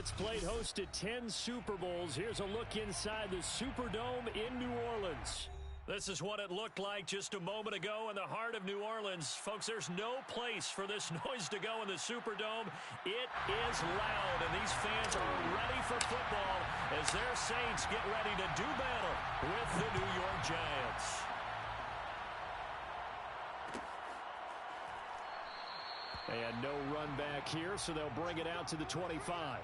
Patriots played host to 10 Super Bowls. Here's a look inside the Superdome in New Orleans. This is what it looked like just a moment ago in the heart of New Orleans. Folks, there's no place for this noise to go in the Superdome. It is loud, and these fans are ready for football as their Saints get ready to do battle with the New York Giants. And no run back here, so they'll bring it out to the 25.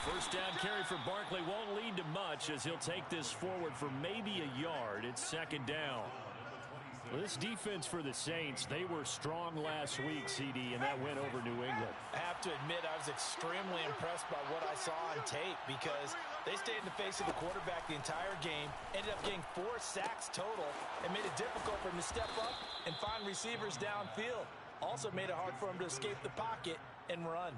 First down carry for Barkley won't lead to much as he'll take this forward for maybe a yard. It's second down. Well, this defense for the Saints, they were strong last week, CD, and that went over New England. I have to admit, I was extremely impressed by what I saw on tape because they stayed in the face of the quarterback the entire game, ended up getting 4 sacks total, and made it difficult for him to step up and find receivers downfield. Also made it hard for him to escape the pocket and run.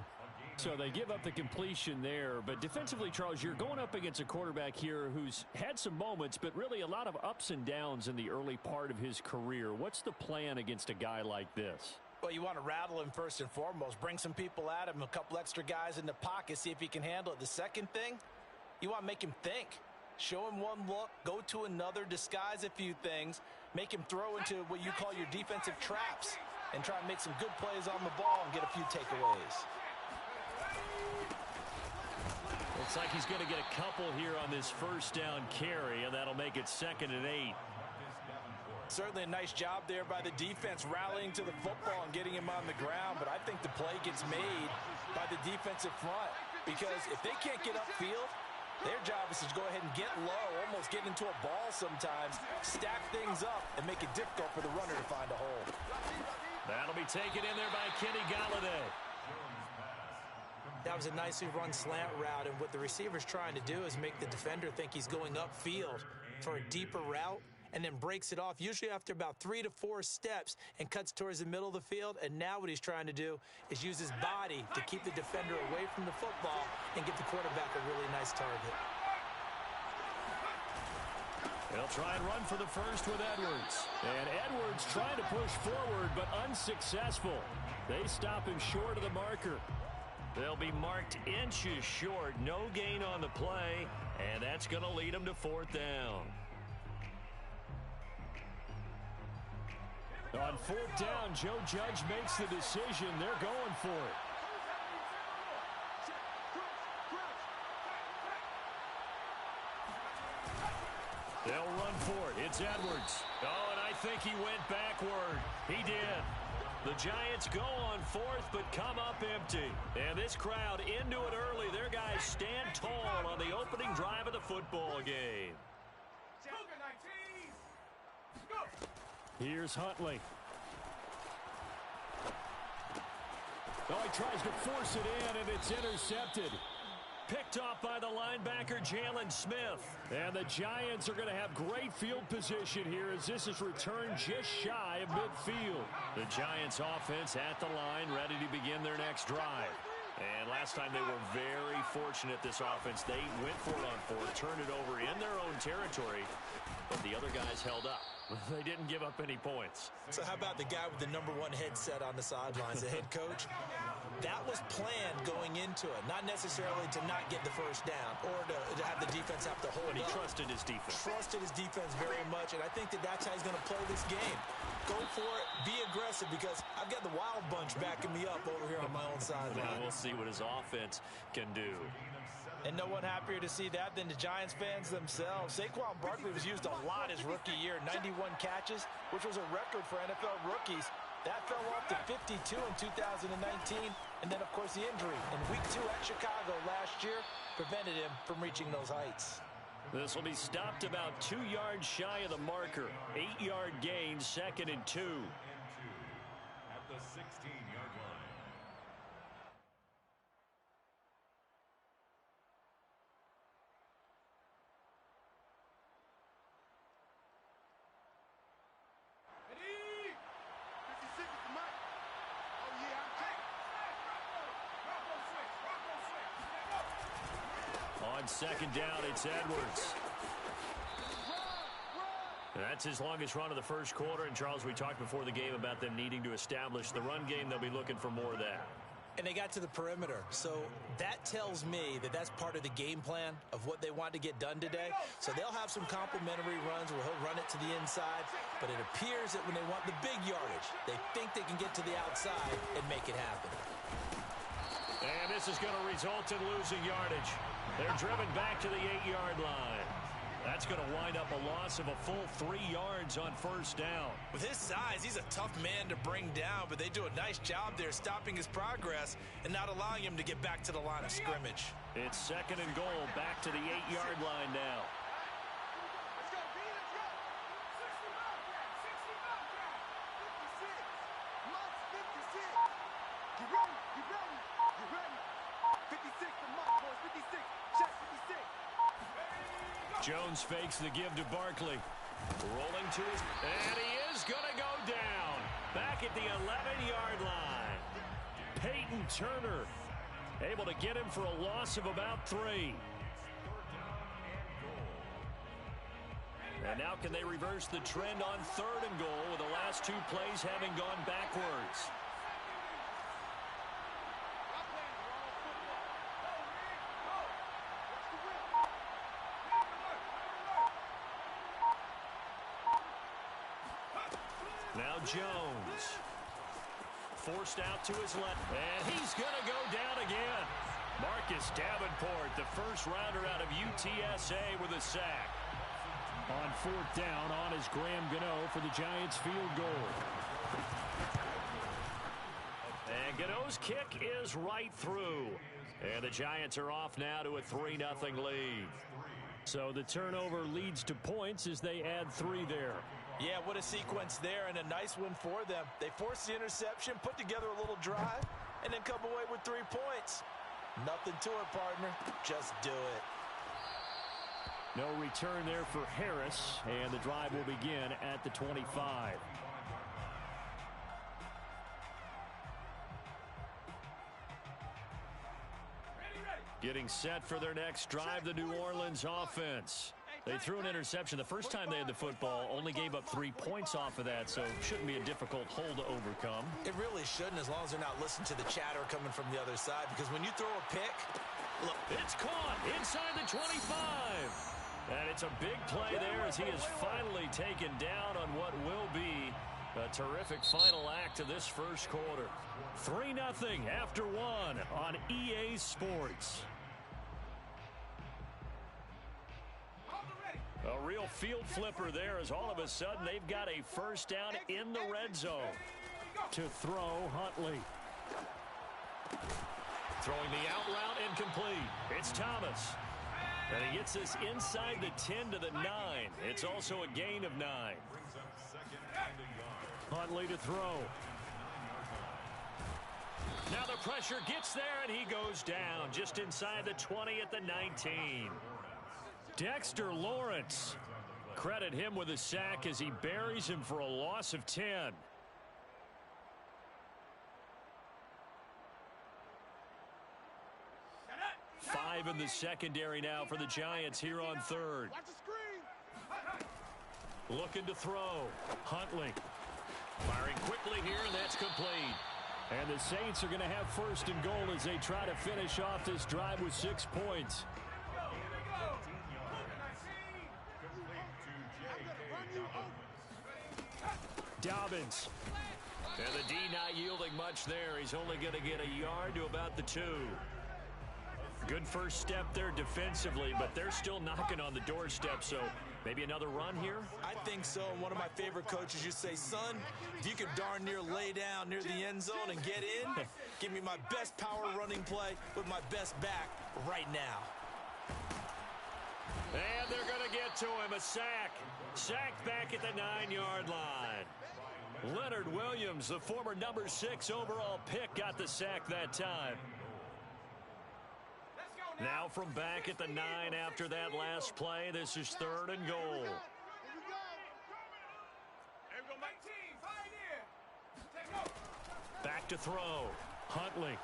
So they give up the completion there, but defensively, Charles, you're going up against a quarterback here who's had some moments, but really a lot of ups and downs in the early part of his career. What's the plan against a guy like this? Well, you want to rattle him first and foremost. Bring some people at him, a couple extra guys in the pocket, see if he can handle it. The second thing, you want to make him think. Show him one look, go to another, disguise a few things, make him throw into what you call your defensive traps, and try and make some good plays on the ball and get a few takeaways. Looks like he's going to get a couple here on this first down carry, and that'll make it 2nd and 8. Certainly a nice job there by the defense rallying to the football and getting him on the ground, but I think the play gets made by the defensive front because if they can't get upfield, their job is to go ahead and get low, almost get into a ball sometimes, stack things up, and make it difficult for the runner to find a hole. That'll be taken in there by Kenny Golladay. That was a nicely run slant route, and what the receiver's trying to do is make the defender think he's going upfield for a deeper route and then breaks it off, usually after about 3 to 4 steps, and cuts towards the middle of the field. And now what he's trying to do is use his body to keep the defender away from the football and give the quarterback a really nice target. They'll try and run for the first with Edwards. And Edwards trying to push forward, but unsuccessful. They stop him short of the marker. They'll be marked inches short. No gain on the play, and that's going to lead them to 4th down. On 4th down, Joe Judge makes the decision. They're going for it. They'll run for it. It's Edwards. Oh, and I think he went backward. He did. The Giants go on 4th, but come up empty. And this crowd into it early. Their guys stand tall on the opening drive of the football game. Here's Huntley. Oh, he tries to force it in, and it's intercepted. Picked off by the linebacker, Jalen Smith. And the Giants are going to have great field position here as this is returned just shy of midfield. The Giants offense at the line, ready to begin their next drive. And last time they were very fortunate, this offense. They went for it on 4th, turned it over in their own territory, but the other guys held up. They didn't give up any points. So how about the guy with the #1 headset on the sidelines, the head coach? That was planned going into it, not necessarily to not get the first down or to have the defense have to hold But he up. trusted his defense. Trusted his defense very much, and I think that's how he's going to play this game. Go for it, be aggressive, because I've got the wild bunch backing me up over here on my own sideline. Well, we'll see what his offense can do. And no one happier to see that than the Giants fans themselves. Saquon Barkley was used a lot his rookie year, 91 catches, which was a record for NFL rookies. That fell off to 52 in 2019, and then, of course, the injury in Week 2 at Chicago last year prevented him from reaching those heights. This will be stopped about 2 yards shy of the marker. 8-yard gain, 2nd and 2. At the 16-yard line. on second down, it's Edwards. That's his longest run of the first quarter. And, Charles, we talked before the game about them needing to establish the run game. They'll be looking for more of that. And they got to the perimeter. So that tells me that that's part of the game plan of what they want to get done today. So they'll have some complimentary runs where he'll run it to the inside. But it appears that when they want the big yardage, they think they can get to the outside and make it happen. And this is going to result in losing yardage. They're driven back to the 8-yard line. That's going to wind up a loss of a full 3 yards on first down. With his size, he's a tough man to bring down, but they do a nice job there stopping his progress and not allowing him to get back to the line of scrimmage. It's second and goal, back to the 8-yard line now. Jones fakes the give to Barkley. Rolling to his... And he is going to go down. Back at the 11-yard line. Peyton Turner able to get him for a loss of about 3. And now can they reverse the trend on third and goal with the last 2 plays having gone backwards? Now Jones. Forced out to his left. And he's going to go down again. Marcus Davenport, the first rounder out of UTSA with a sack. On fourth down, on is Graham Gano for the Giants field goal. And Gano's kick is right through. And the Giants are off now to a 3-0 lead. So the turnover leads to points as they add 3 there. Yeah, what a sequence there, and a nice win for them. They forced the interception, put together a little drive, and then come away with 3 points. Nothing to it, partner. Just do it. No return there for Harris, and the drive will begin at the 25. Getting set for their next drive, the New Orleans offense. They threw an interception the first time they had the football, only gave up 3 points off of that, so shouldn't be a difficult hole to overcome. It really shouldn't, as long as they're not listening to the chatter coming from the other side, because when you throw a pick, look. It's caught inside the 25. And it's a big play there as he is finally taken down on what will be a terrific final act of this first quarter. 3-0 after 1 on EA Sports. A real field flipper there as all of a sudden they've got a first down in the red zone. To throw, Huntley. Throwing the out route incomplete. It's Thomas. And he gets this inside the 10 to the 9. It's also a gain of 9. Huntley to throw. Now the pressure gets there and he goes down just inside the 20 at the 19. Dexter Lawrence. Credit him with a sack as he buries him for a loss of 10. Five in the secondary now for the Giants here on third. Looking to throw. Huntley. Firing quickly here, and that's complete. And the Saints are going to have first and goal as they try to finish off this drive with 6 points. Dobbins. And the D not yielding much there. He's only going to get a yard to about the 2. Good first step there defensively, but they're still knocking on the doorstep, so maybe another run here? I think so, and one of my favorite coaches used to say, son, if you can darn near lay down near the end zone and get in, give me my best power running play with my best back right now. And they're going to get to him, a sack. Sacked back at the 9-yard line. Leonard Williams, the former number 6 overall pick, got the sack that time. Now from back at the 9 after that last play, this is third and goal. Back to throw. Huntley.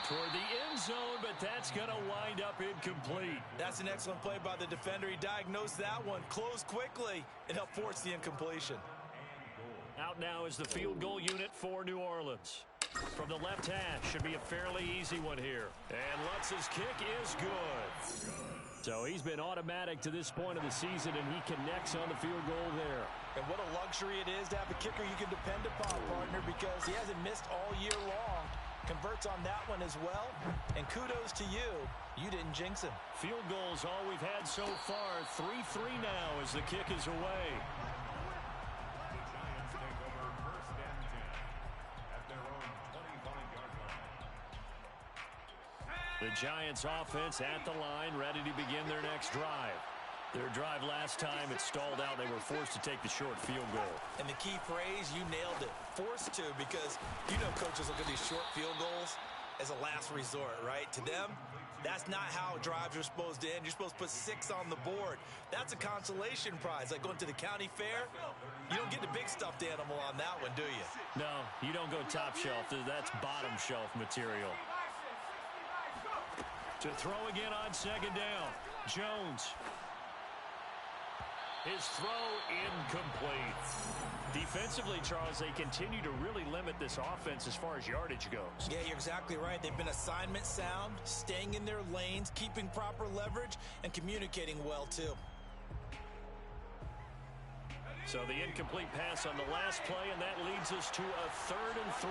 toward the end zone, but that's going to wind up incomplete. That's an excellent play by the defender. He diagnosed that one, closed quickly, and helped force the incompletion. Out now is the field goal unit for New Orleans. From the left hash, should be a fairly easy one here. And Lutz's kick is good. So he's been automatic to this point of the season, and he connects on the field goal there. And what a luxury it is to have a kicker you can depend upon, partner, because he hasn't missed all year long. Converts on that one as well. And kudos to you. You didn't jinx him. Field goals all we've had so far. 3-3 now as the kick is away. The Giants offense at the line, ready to begin their next drive. Their drive last time, it stalled out. They were forced to take the short field goal. And the key phrase, you nailed it. Forced to, because you know coaches look at these short field goals as a last resort, right? To them, that's not how drives are supposed to end. You're supposed to put 6 on the board. That's a consolation prize, like going to the county fair. You don't get the big stuffed animal on that one, do you? No, you don't go top shelf. That's bottom shelf material. To throw again on second down. Jones. His throw incomplete. Defensively, Charles, they continue to really limit this offense as far as yardage goes. Yeah, you're exactly right. They've been assignment sound, staying in their lanes, keeping proper leverage, and communicating well, too. So the incomplete pass on the last play, and that leads us to a 3rd and 3.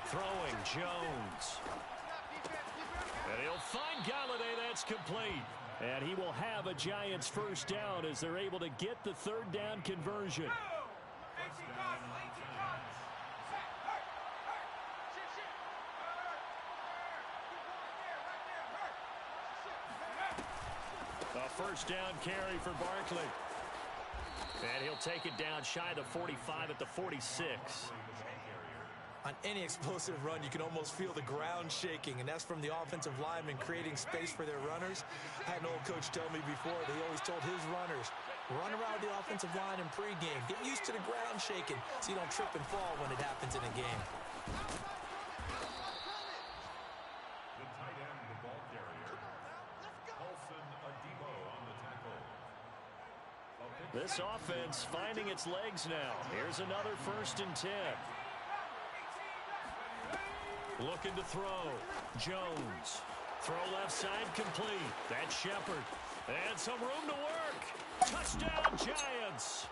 Throwing Jones. And he'll find Galladay. That's complete. And he will have a Giants first down as they're able to get the 3rd down conversion. A first down carry for Barkley. And he'll take it down shy of the 45 at the 46. On any explosive run, you can almost feel the ground shaking, and that's from the offensive linemen creating space for their runners. I had an old coach tell me before that he always told his runners, run around the offensive line in pregame. Get used to the ground shaking so you don't trip and fall when it happens in a game. The tight end, the ball carrier, Paulson Adebo on the tackle. This offense finding its legs now. Here's another 1st and 10. Looking to throw. Jones. Throw left side complete. That's Shepard. And some room to work. Touchdown, Giants.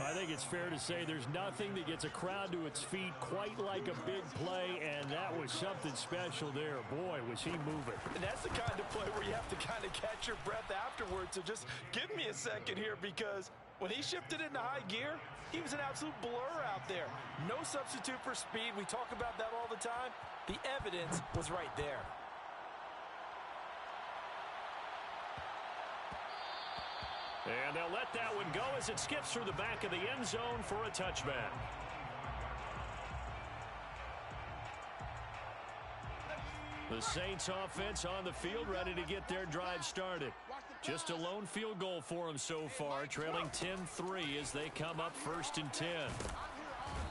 I think it's fair to say there's nothing that gets a crowd to its feet quite like a big play, and that was something special there. Boy, was he moving. And that's the kind of play where you have to kind of catch your breath afterwards. So just give me a second here, because when he shifted into high gear, he was an absolute blur out there. No substitute for speed. We talk about that all the time. The evidence was right there. And they'll let that one go as it skips through the back of the end zone for a touchback. The Saints offense on the field ready to get their drive started. Just a lone field goal for them so far, trailing 10-3 as they come up 1st and 10.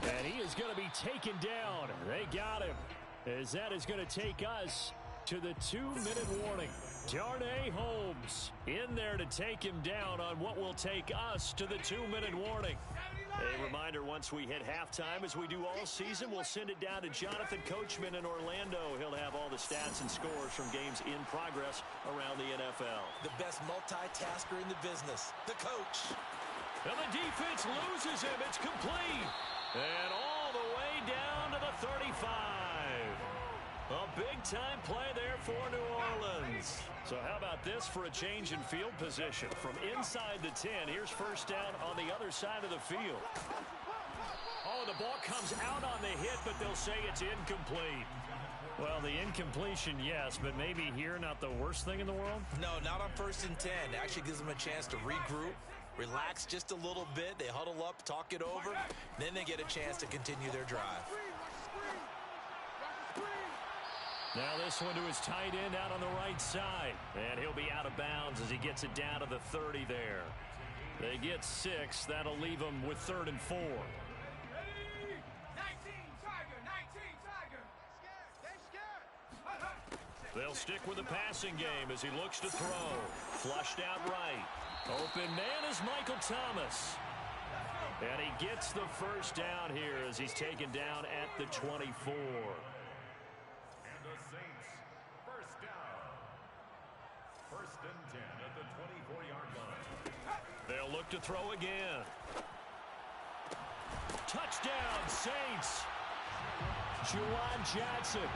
And he is going to be taken down. They got him, as that is going to take us to the 2-minute warning. Darnay Holmes in there to take him down on what will take us to the 2-minute warning. A reminder, once we hit halftime, as we do all season, we'll send it down to Jonathan Coachman in Orlando. He'll have all the stats and scores from games in progress around the NFL. The best multitasker in the business, the coach. And the defense loses him. It's complete. And all the way down to the 35. A big-time play there for New Orleans. So how about this for a change in field position? From inside the 10, here's first down on the other side of the field. Oh, the ball comes out on the hit, but they'll say it's incomplete. Well, the incompletion, yes, but maybe here not the worst thing in the world? No, not on 1st and 10. It actually gives them a chance to regroup, relax just a little bit. They huddle up, talk it over, then they get a chance to continue their drive. Now this one to his tight end out on the right side. And he'll be out of bounds as he gets it down to the 30 there. They get 6. That'll leave them with 3rd and 4. They'll stick with the passing game as he looks to throw. Flushed out right. Open man is Michael Thomas. And he gets the first down here as he's taken down at the 24. And the Saints, first down. First and 10 at the 24-yard line. They'll look to throw again. Touchdown, Saints. Juwan Johnson,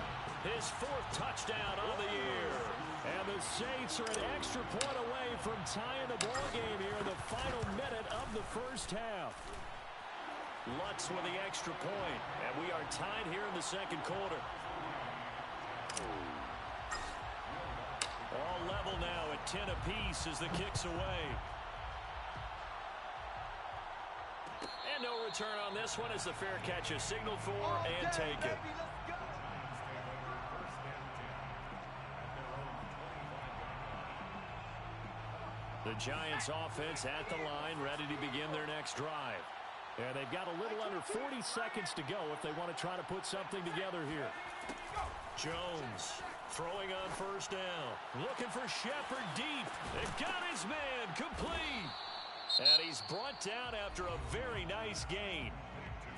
his 4th touchdown on the year. And the Saints are an extra point away from tying the ball game here in the final minute of the first half. Lutz with the extra point, and we are tied here in the second quarter. All level now at 10 apiece as the kick's away. And no return on this one as the fair catch is signaled for and taken. The Giants offense at the line, ready to begin their next drive. And they've got a little under 40 seconds to go if they want to try to put something together here. Jones throwing on first down. Looking for Shepard deep. They've got his man complete. And he's brought down after a very nice gain.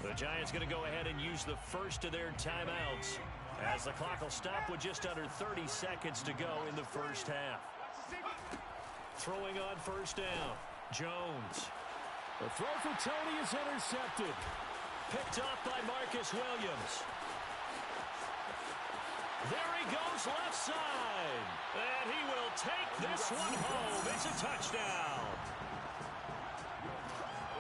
The Giants going to go ahead and use the first of their timeouts as the clock will stop with just under 30 seconds to go in the first half. Throwing on first down. Jones. The throw for Tony is intercepted. Picked off by Marcus Williams. There he goes left side. And he will take this one home. It's a touchdown.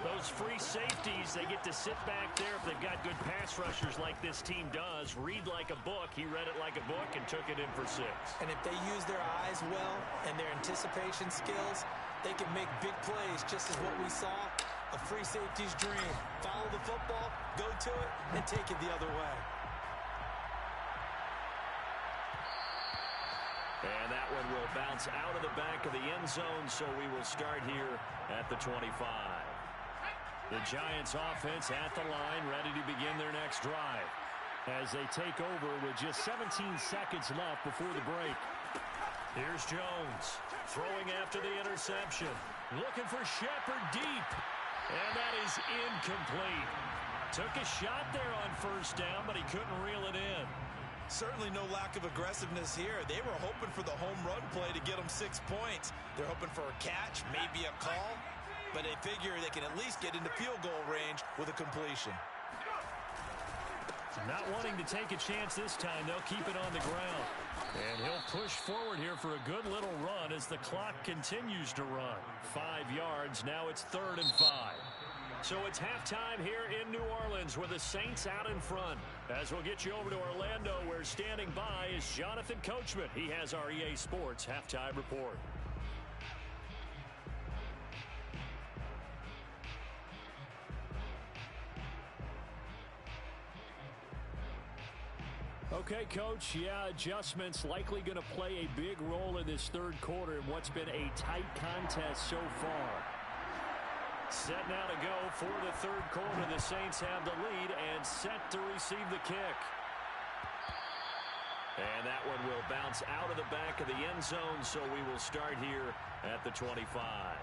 Those free safeties, they get to sit back there if they've got good pass rushers like this team does. Read like a book. He read it like a book and took it in for 6. And if they use their eyes well and their anticipation skills, they can make big plays, just as what we saw. A free safety's dream. Follow the football, go to it, and take it the other way. And that one will bounce out of the back of the end zone, so we will start here at the 25. The Giants offense at the line, ready to begin their next drive as they take over with just 17 seconds left before the break. Here's Jones throwing after the interception. Looking for Shepard deep. And that is incomplete. Took a shot there on first down, but he couldn't reel it in. Certainly no lack of aggressiveness here. They were hoping for the home run play to get them 6 points. They're hoping for a catch, maybe a call, but they figure they can at least get into field goal range with a completion. Not wanting to take a chance this time, they'll keep it on the ground. And he'll push forward here for a good little run as the clock continues to run. 5 yards, now it's 3rd and 5. So it's halftime here in New Orleans with the Saints out in front. As we'll get you over to Orlando, where standing by is Jonathan Coachman. He has our EA Sports Halftime Report. Okay, Coach, yeah, adjustments likely going to play a big role in this third quarter in what's been a tight contest so far. Set now to go for the third quarter. The Saints have the lead and set to receive the kick. And that one will bounce out of the back of the end zone, so we will start here at the 25.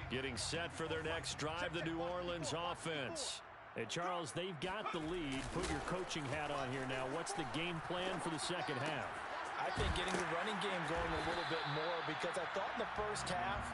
Getting set for their next drive, the New Orleans offense. And, Charles, they've got the lead. Put your coaching hat on here now. What's the game plan for the second half? I think getting the running game going a little bit more, because I thought in the first half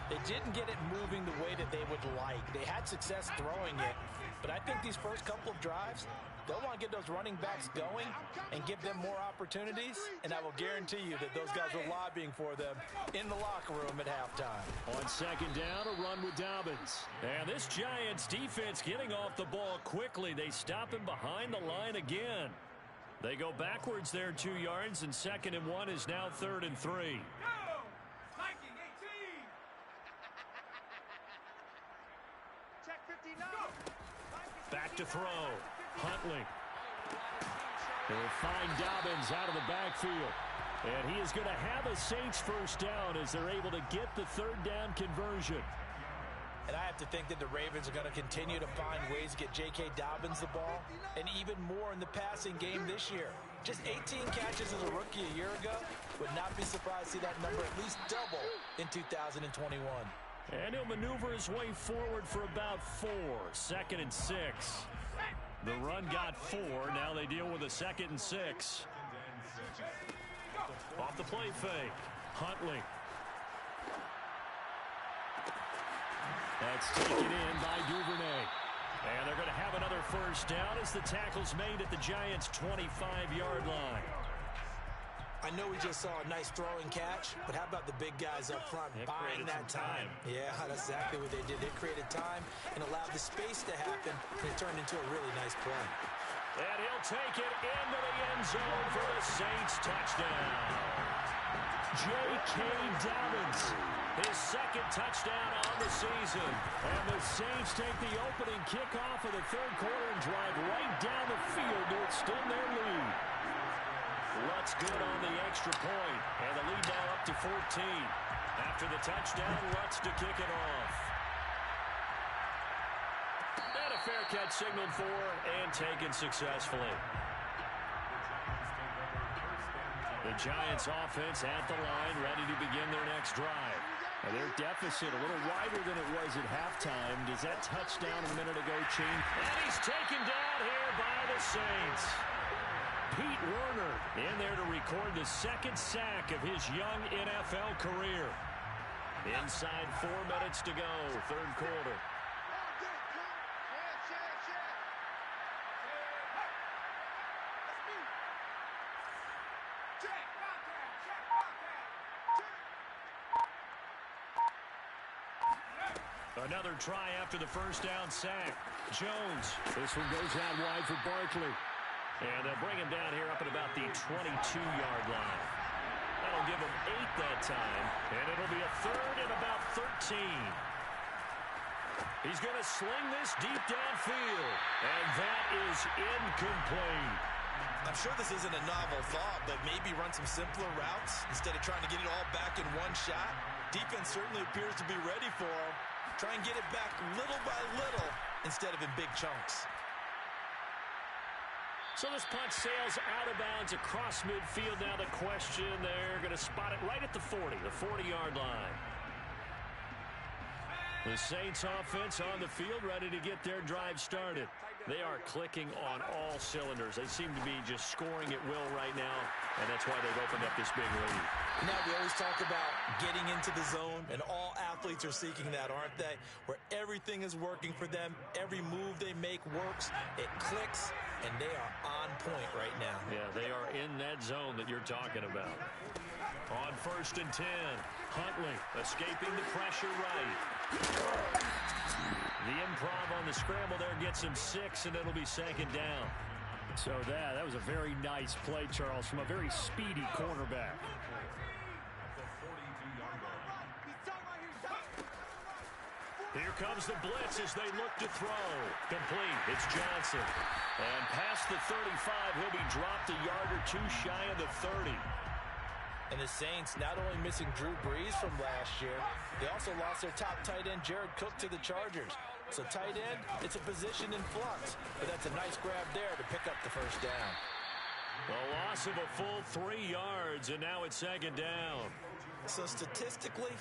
they didn't get it moving the way that they would like. They had success throwing it, but I think these first couple of drives, they'll want to get those running backs going and give them more opportunities, and I will guarantee you that those guys are lobbying for them in the locker room at halftime. On second down, a run with Dobbins. And this Giants defense getting off the ball quickly. They stop him behind the line again. They go backwards there 2 yards, and 2nd and 1 is now 3rd and 3. Back to throw. Huntley. They'll find Dobbins out of the backfield. And he is going to have a Saints first down as they're able to get the 3rd down conversion. And I have to think that the Ravens are going to continue to find ways to get J.K. Dobbins the ball, and even more in the passing game this year. Just 18 catches as a rookie a year ago. Would not be surprised to see that number at least double in 2021. And he'll maneuver his way forward for about 4. 2nd and 6. The run got 4. Now they deal with a 2nd and 6. Off the play fake. Huntley. That's taken in by Duvernay. And they're going to have another first down as the tackle's made at the Giants' 25-yard line. I know we just saw a nice throwing catch, but how about the big guys up front buying that time? Yeah, that's exactly what they did. They created time and allowed the space to happen, and it turned into a really nice play. And he'll take it into the end zone for the Saints touchdown. J.K. Dobbins, his 2nd touchdown on the season. And the Saints take the opening kickoff of the 3rd quarter and drive right down the field to extend their lead. Lutz good on the extra point, and the lead now up to 14. After the touchdown, Lutz to kick it off. And a fair catch signaled for and taken successfully. The Giants offense at the line, ready to begin their next drive. And their deficit a little wider than it was at halftime. Does that touchdown a minute ago change? And he's taken down here by the Saints. Pete Werner in there to record the 2nd sack of his young NFL career. Inside 4 minutes to go, 3rd quarter. Another try after the first down sack. Jones. This one goes out wide for Barkley. And they'll bring him down here up at about the 22-yard line. That'll give him 8 that time. And it'll be a 3rd and about 13. He's going to sling this deep downfield. And that is incomplete. I'm sure this isn't a novel thought, but maybe run some simpler routes instead of trying to get it all back in one shot. Defense certainly appears to be ready for him. Try and get it back little by little instead of in big chunks. So this punt sails out of bounds across midfield. Now the question, they're going to spot it right at the 40, the 40-yard line. The Saints offense on the field ready to get their drive started. They are clicking on all cylinders. They seem to be just scoring at will right now, and that's why they've opened up this big lead. Now, we always talk about getting into the zone, and all athletes are seeking that, aren't they? Where everything is working for them, every move they make works, it clicks, and they are on point right now. Yeah, they are in that zone that you're talking about. On 1st and 10, Huntley escaping the pressure right. The improv on the scramble there gets him 6, and it'll be 2nd down. So that was a very nice play, Charles, from a very speedy cornerback. Here comes the blitz as they look to throw. Complete. It's Johnson. And past the 35, he'll be dropped a yard or 2 shy of the 30. And the Saints not only missing Drew Brees from last year, they also lost their top tight end, Jared Cook, to the Chargers. So tight end, it's a position in flux. But that's a nice grab there to pick up the first down. A loss of a full 3 yards, and now it's 2nd down. So statistically,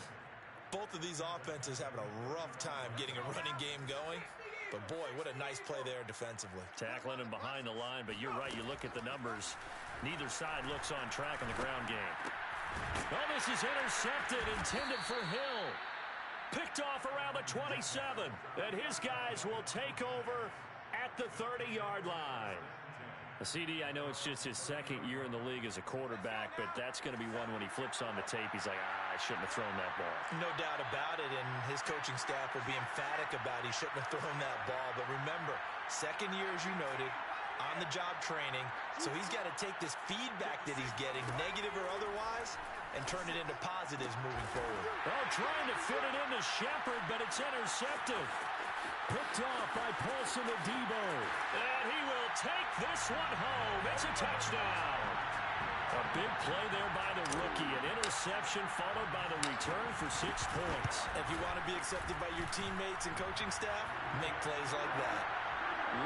both of these offenses having a rough time getting a running game going. But boy, what a nice play there defensively. Tackling him behind the line, but you're right, you look at the numbers. Neither side looks on track in the ground game. Oh, this is intercepted, intended for Hill. Picked off around the 27, and his guys will take over at the 30-yard line. CD, I know it's just his 2nd year in the league as a quarterback, but that's going to be one when he flips on the tape. He's like, I shouldn't have thrown that ball. No doubt about it, and his coaching staff will be emphatic about he shouldn't have thrown that ball. But remember, 2nd year, as you noted, on-the-job training, so he's got to take this feedback that he's getting, negative or otherwise, and turn it into positives moving forward. Oh, trying to fit it into Shepard, but it's intercepted. Picked off by Paulson Adebo. And he will take this one home. It's a touchdown. A big play there by the rookie. An interception followed by the return for 6 points. If you want to be accepted by your teammates and coaching staff, make plays like that.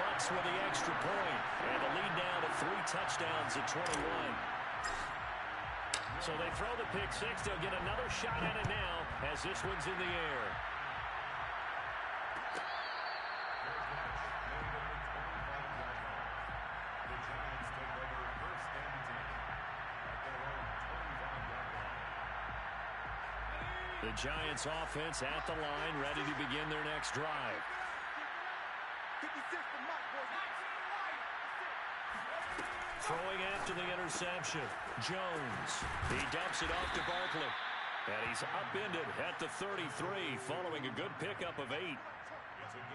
Lutz with the extra point. And the lead now to 3 touchdowns at 21. So they throw the pick 6. They'll get another shot at it now as this one's in the air. The Giants offense at the line, ready to begin their next drive. Throwing after the interception, Jones. He dumps it off to Barkley. And he's upended at the 33 following a good pickup of 8.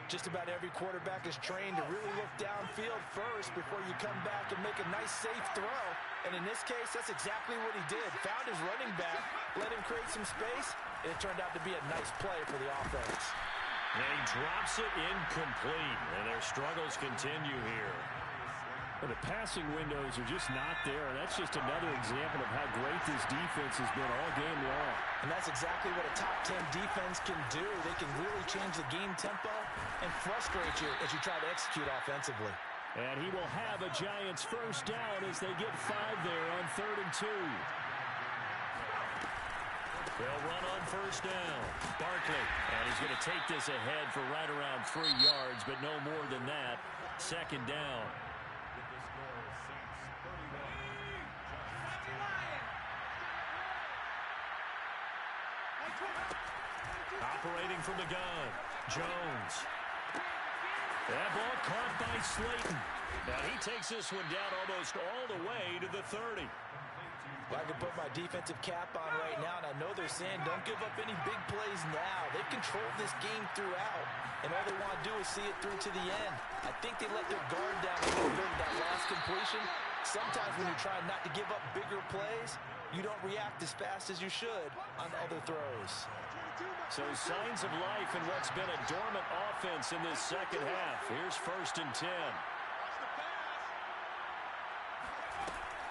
Just about every quarterback is trained to really look downfield first before you come back and make a nice, safe throw. And in this case, that's exactly what he did. Found his running back, let him create some space, and it turned out to be a nice play for the offense. And he drops it incomplete, and their struggles continue here. Well, the passing windows are just not there, and that's just another example of how great this defense has been all game long. And that's exactly what a top 10 defense can do. They can really change the game tempo and frustrate you as you try to execute offensively. And he will have a Giants first down as they get 5 there on 3rd and 2. They'll run on first down. Barkley, and he's going to take this ahead for right around 3 yards, but no more than that. 2nd down. Operating from the gun, Jones. That ball caught by Slayton. And he takes this one down almost all the way to the 30. Well, I can put my defensive cap on right now, and I know they're saying don't give up any big plays now. They've controlled this game throughout, and all they want to do is see it through to the end. I think they let their guard down a little bit with that last completion. Sometimes when you're trying not to give up bigger plays, you don't react as fast as you should on other throws. So signs of life in what's been a dormant offense in this second half. Here's 1st and 10.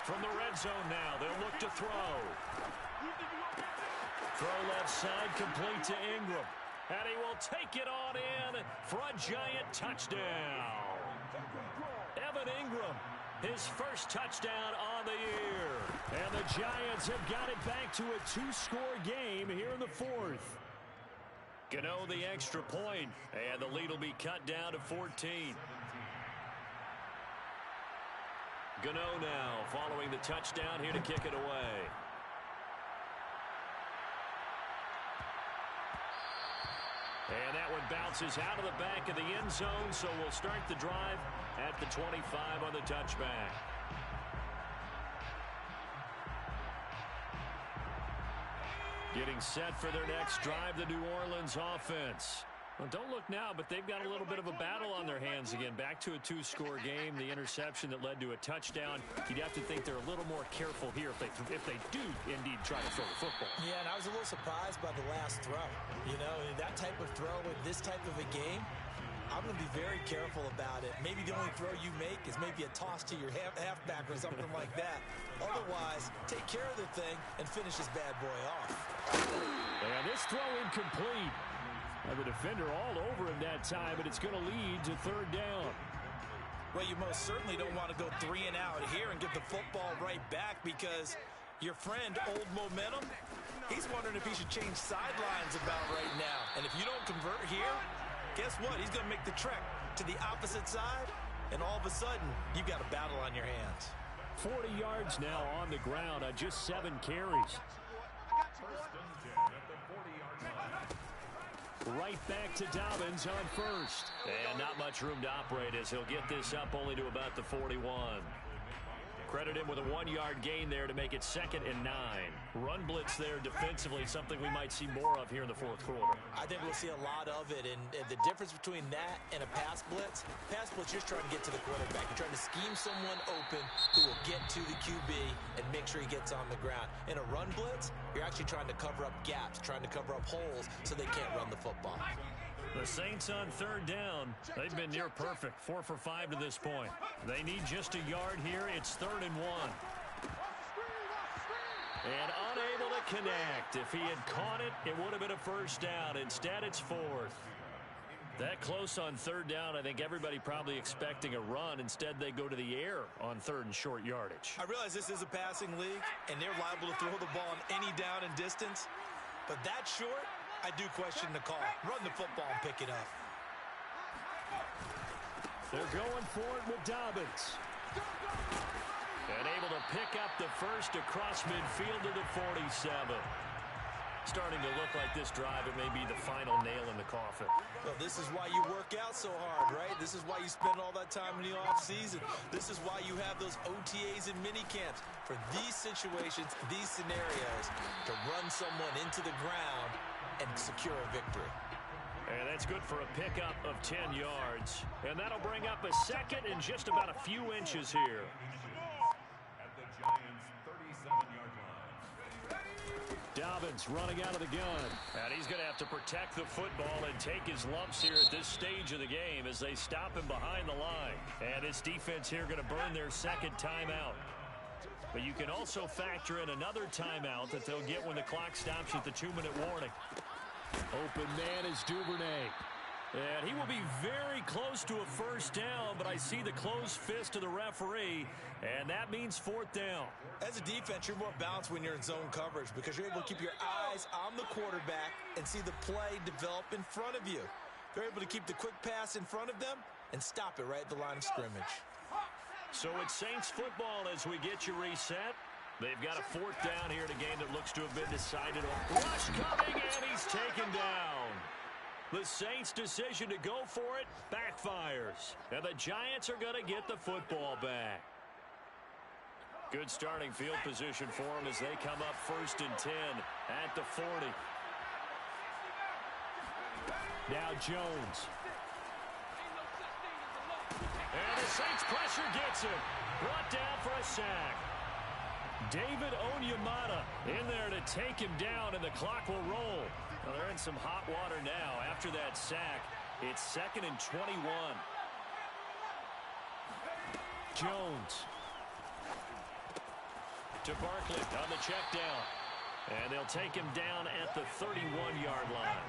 From the red zone now, they'll look to throw. Throw left side, complete to Ingram. And he will take it on in for a Giant touchdown. Evan Ingram, his first touchdown on the year. And the Giants have got it back to a 2-score game here in the 4th. Gano the extra point, and the lead will be cut down to 14. Gano now following the touchdown here to kick it away. And that one bounces out of the back of the end zone, so we'll start the drive at the 25 on the touchback. Getting set for their next drive, the New Orleans offense. Well, don't look now, but they've got a little bit of a battle on their hands again. Back to a 2-score game. The interception that led to a touchdown. You'd have to think they're a little more careful here if they do indeed try to throw the football. Yeah, and I was a little surprised by the last throw. You know, that type of throw in this type of a game, I'm going to be very careful about it. Maybe the only throw you make is maybe a toss to your halfback or something like that. Otherwise, take care of the thing and finish this bad boy off. And this throw incomplete. And the defender all over him that time, but it's going to lead to 3rd down. Well, you most certainly don't want to go 3 and out here and get the football right back because your friend, Old Momentum, he's wondering if he should change sidelines about right now. And if you don't convert here, guess what? He's going to make the trek to the opposite side, and all of a sudden, you've got a battle on your hands. 40 yards now on the ground on just 7 carries. Right back to Dobbins on first. And not much room to operate as he'll get this up only to about the 41. Credit him with a 1-yard gain there to make it 2nd and 9. Run blitz there defensively, something we might see more of here in the 4th quarter. I think we'll see a lot of it, and the difference between that and a pass blitz, you're just trying to get to the quarterback. You're trying to scheme someone open who will get to the QB and make sure he gets on the ground. In a run blitz, you're actually trying to cover up gaps, trying to cover up holes so they can't run the football. The Saints on 3rd down. They've been near perfect, 4 for 5 to this point. They need just a yard here. It's 3rd and 1. And unable to connect. If he had caught it, it would have been a first down. Instead, it's fourth. That close on third down, I think everybody probably expecting a run. Instead, they go to the air on third and short yardage. I realize this is a passing league, and they're liable to throw the ball on any down and distance. But that short, I do question the call. Run the football and pick it up. They're going for it with Dobbins. And able to pick up the first across midfield to the 47. Starting to look like this drive, it may be the final nail in the coffin. Well, this is why you work out so hard, right? This is why you spend all that time in the offseason. This is why you have those OTAs and mini camps for these situations, these scenarios, to run someone into the ground and secure a victory. And that's good for a pickup of 10 yards. And that'll bring up a second and just about a few inches here. At the Giants' 37-yard line. Dobbins running out of the gun. And he's going to have to protect the football and take his lumps here at this stage of the game as they stop him behind the line. And this defense here going to burn their second timeout. But you can also factor in another timeout that they'll get when the clock stops at the 2-minute warning. Open man is Duvernay. And he will be very close to a first down, but I see the closed fist of the referee, and that means fourth down. As a defense, you're more balanced when you're in zone coverage because you're able to keep your eyes on the quarterback and see the play develop in front of you. They're able to keep the quick pass in front of them and stop it right at the line of scrimmage. So it's Saints football as we get you reset. They've got a fourth down here in a game that looks to have been decided. Rush coming, and he's taken down. The Saints' decision to go for it backfires. And the Giants are going to get the football back. Good starting field position for them as they come up 1st and 10 at the 40. Now Jones. And the Saints pressure gets him. Brought down for a sack. David Onyemata in there to take him down, and the clock will roll. Well, they're in some hot water now. After that sack, it's 2nd and 21. Jones. To Barkley on the check down. And they'll take him down at the 31-yard line.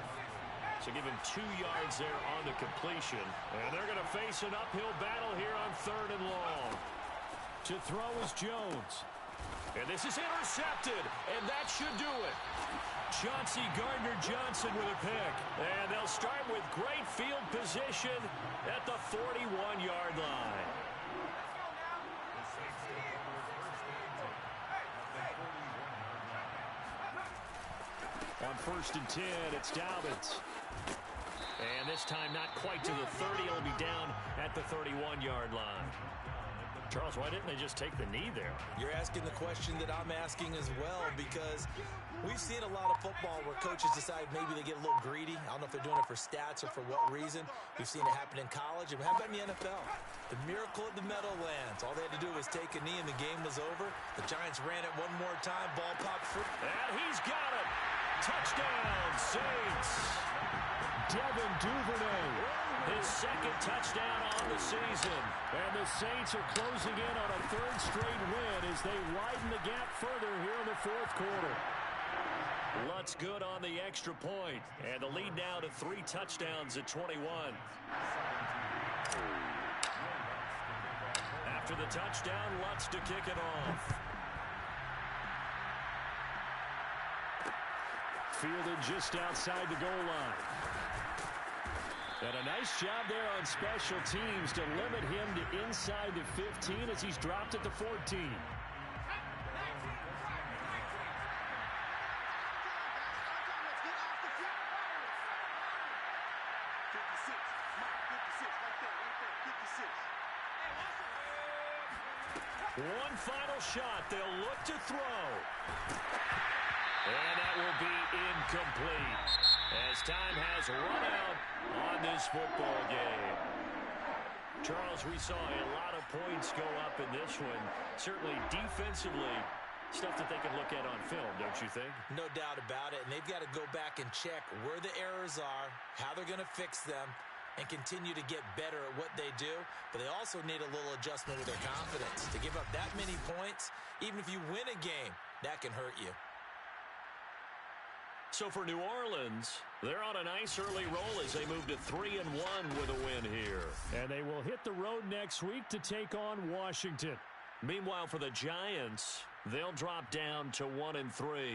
So give him 2 yards there on the completion. And they're going to face an uphill battle here on 3rd and long. To throw is Jones. And this is intercepted, and that should do it. Chauncey Gardner-Johnson with a pick. And they'll start with great field position at the 41-yard line. On 1st and 10, it's Dobbins. And this time not quite to the 30. It'll be down at the 31-yard line. Charles, why didn't they just take the knee there? You're asking the question that I'm asking as well, because we've seen a lot of football where coaches decide maybe they get a little greedy. I don't know if they're doing it for stats or for what reason. We've seen it happen in college. And how about in the NFL? The miracle of the Meadowlands. All they had to do was take a knee and the game was over. The Giants ran it one more time. Ball popped free. And he's got it. Touchdown, Saints. Devin Duvernay. His 2nd touchdown on the season. And the Saints are closing in on a 3rd straight win as they widen the gap further here in the 4th quarter. Lutz good on the extra point. And the lead now to 3 touchdowns at 21. After the touchdown, Lutz to kick it off. Fielded just outside the goal line. And a nice job there on special teams to limit him to inside the 15 as he's dropped at the 14. One final shot. They'll look to throw. And that will be incomplete as time has run out on this football game. Charles, we saw a lot of points go up in this one. Certainly defensively, stuff that they can look at on film, don't you think? No doubt about it. And they've got to go back and check where the errors are, how they're going to fix them. and continue to get better at what they do, but they also need a little adjustment with their confidence. To give up that many points, even if you win a game, that can hurt you. So for New Orleans, they're on a nice early roll as they move to 3-1 with a win here. And they will hit the road next week to take on Washington. Meanwhile, for the Giants, they'll drop down to 1-3.